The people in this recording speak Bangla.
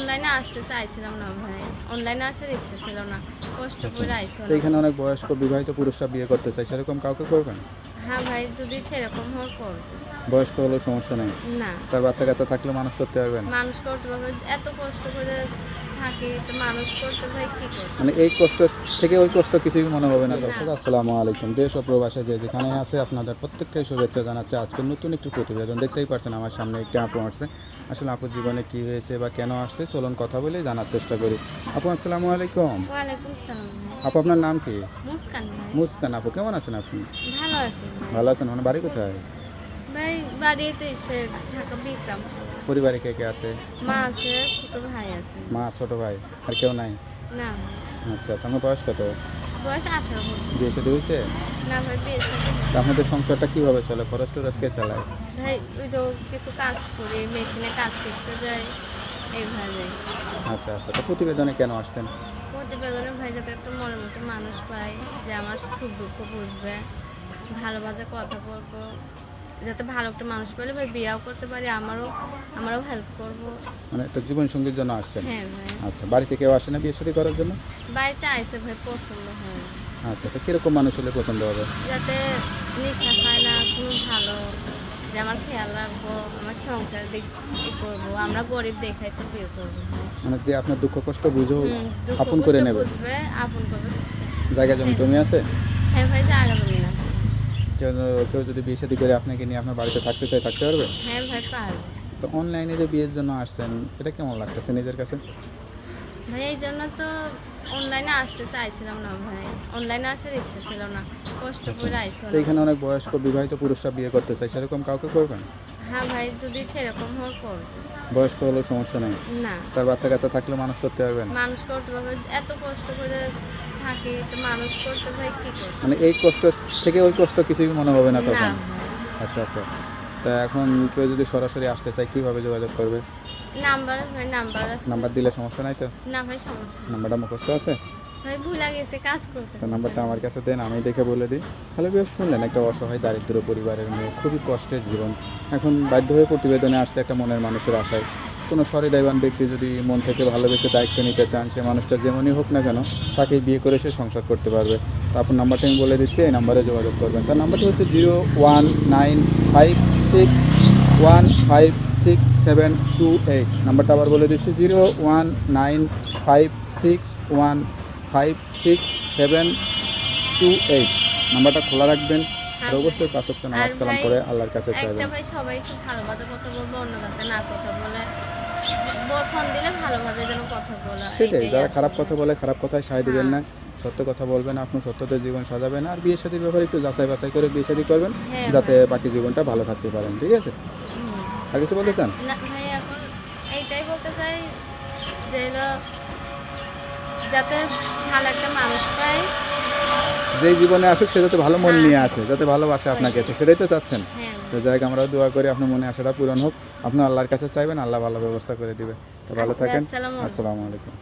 অনলাইনে আসতে চাইছিলাম না ভাই, অনলাইনে আসার ইচ্ছা ছিল না, কষ্ট করে আইছি। তো এখানে অনেক বয়স্ক বিবাহিত পুরুষরা বিয়ে করতে চায়, সেরকম কাউকে করবেন? হ্যাঁ ভাই, যদি সেরকম হয় করবো। বয়স্ক হলেও সমস্যা নেই, না, তার বাচ্চা কাচ্চা থাকলেও মানুষ করতে পারবেন? মানুষ করতে পারবে, এত কষ্ট করে থাকি তো মানুষ করতে ভাই কি কষ্ট। মানে এই কষ্ট থেকে ওই কষ্ট কিছুই মনে হবে না। না। দর্শক আসসালামু আলাইকুম, দেশ ও প্রবাসে যে যেখানে আছে আপনাদের প্রত্যেককে শুভেচ্ছা জানাচ্ছে। আজকে নতুন একটি প্রতিবেদন দেখতেই পাচ্ছেন আমার সামনে একটি আপু আসছে। আসলে আপুর জীবনে কি হয়েছে বা কেন আসছে চলুন কথা বলে জানার চেষ্টা করি। আপু আসসালামু আলাইকুম। ওয়ালাইকুম সালাম ভাই। আপু আপনার নাম কি? মুস্কান ভাই। মুস্কান আপু, কেমন আছেন আপনি? ভালো আছি ভাই। ভালো আছেন? মানে বাড়ি কোথায়? ভাই বাড়িতে এসে ঢাকা বিক্রম। পরিবারে কে কে আছে? মা আছে, ছোট ভাই আছে। মা, ছোট ভাই, আর কেউ নাই? না, আচ্ছা আচ্ছা, আমার বয়স কত? বয়স 18 বছর। বিয়ে শাদী হয়েছে? না ভাই, বিয়ে শাদী না। তা আপনাদের সংসারটা কীভাবে চলে? খরচ টরচ কে চালায়? ভাই ওই তো কিছু কাজ করি, মেশিনে কাজ শিখতে যাই, এইভাবে। আচ্ছা আচ্ছা, তো প্রতিবেদনে কেন আসছেন? প্রতিবেদনে ভাই যাতে একটা মনের মতো মানুষ পাই, যে আমার সুখ দুঃখ বুঝবে, ভালোভাবে কথা বলবো, যাতে ভালো একটা মানুষ পেলে ভাই বিয়েও করতে পারি, আমারও হেল্প করবো। মানে একটা জীবন সঙ্গীর জন্য আসছেন? হ্যাঁ ভাই। আচ্ছা, বাড়িতে কেউ আসে না বিয়ে শাদী করার জন্য? বাড়িতে আইসে ভাই, পছন্দ হয়। আচ্ছা, তো কীরকম মানুষ হলে পছন্দ হবে? যাতে নেশা খায় না, খুব ভালো, যে আমার খেয়াল রাখবো, আমার সংসার দিক ই করবো, আমরা গরিব দেখাই তো বিয়ে করবো। মানে যে আপনার দুঃখ কষ্ট বুঝেও দুঃখ আপন কষ্ট করে নেবে। বুঝবে, আপন করবে। জায়গা জমি টমি আছে? হ্যাঁ ভাই, জায়গা জমি না। কেউ কেউ যদি বিয়ে শাদী করে আপনাকে নিয়ে আপনার বাড়িতে থাকতে চায়, থাকতে পারবে? হ্যাঁ ভাই, পারবো। তো অনলাইনে যে বিয়ের জন্য আসছেন, এটা কেমন লাগতেছে নিজের কাছে? ভাই এই জন্য তো অনলাইনে আসতে চাইছিলাম না ভাই, অনলাইনে আসার ইচ্ছা ছিল না, কষ্ট করে আইছি। তো এখানে অনেক বয়স্ক বিবাহিত পুরুষরা বিয়ে করতে চায়, সেরকম কাউকে করবেন? হ্যাঁ ভাই, যদি সেরকম হয় করবো। বয়স্ক হলেও সমস্যা নেই, না, তার বাচ্চা কাচ্চা থাকলেও মানুষ করতে পারবেন? মানুষ করতে পারবে, এত কষ্ট করে থাকি তো মানুষ করতে ভাই কি কষ্ট। মানে এই কষ্ট থেকে ওই কষ্ট কিছুই মনে হবে না না তখন? ভাই। আচ্ছা আচ্ছা, তা এখন কেউ যদি সরাসরি আসতে চায় কীভাবে যোগাযোগ করবে? নাম্বার ভাই, নাম্বার আছে। নাম্বার দিলে সমস্যা নাই তো? না ভাই, সমস্যা নেই। নাম্বারটা মুখস্থ আছে? ভাই ভুলে গেছে কাজ করতে। তো নাম্বারটা আমার কাছে দেন, আমি দেখে বলে দিই। তাহলে বেশ শুনলেন, একটা অসহায় দারিদ্র পরিবারের মেয়ে, খুবই কষ্টের জীবন। এখন বাধ্য হয়ে প্রতিবেদনে আসছে একটা মনের মানুষের আশায়। কোনো সহৃদয়বান ব্যক্তি যদি মন থেকে ভালোবেসে দায়িত্ব নিতে চান, সে মানুষটা যেমনই হোক না কেন তাকেই বিয়ে করে সে সংসার করতে পারবে। তো আপনার নাম্বারটা আমি বলে দিচ্ছি, এই নাম্বারে যোগাযোগ করবেন। তার নাম্বারটি হচ্ছে 01956156728। নাম্বারটা আবার বলে দিচ্ছি, 01956156728। নাম্বারটা খোলা রাখবেন আর অবশ্যই 5 ওয়াক্ত নামাজ কালাম করে আল্লাহর কাছে একটা চাইবেন। ভাই, সবাই খুব ভালোভাবে কথা বলবো, অন্য কাছে না কথা বলে, ফোন দিলে ভালোভাবে যেন কথা বলা। সেটাই, এইটাই যারা আসলে। খারাপ কথা বলে খারাপ কথায় সায় দিবেন না, হ্যাঁ। সত্য কথা বলবেন, আপনি সত্যতে জীবন সাজাবেন। আর বিয়ে শাদীর ব্যাপারে একটু যাচাই বাছাই করে বিয়ে শাদী করবেন, হ্যাঁ যাতে ভাই। বাকি জীবনটা ভালো থাকতে পারেন। ঠিক আছে? হুম। আর কিছু বলতে চান? না ভাই, এখন এইটাই বলতে চাই যে হলো, যাতে ভালো একটা মানুষ পাই। যেই জীবনে আসুক সে যাতে ভালো মন হ্যাঁ। নিয়ে আসে, যাতে ভালোবাসে আপনাকে, তো সেটাই তো চাচ্ছেন। হ্যাঁ। তো যাই হোক, আমরাও দোয়া করি আপনার মনে আশাটা পূরণ হোক। আপনি আল্লাহর কাছে চাইবেন, আল্লাহ ভালো ব্যবস্থা করে দিবে। তো ভালো আচ্ছা, থাকেন। আসসালামু আলাইকুম। আসসালামু আলাইকুম।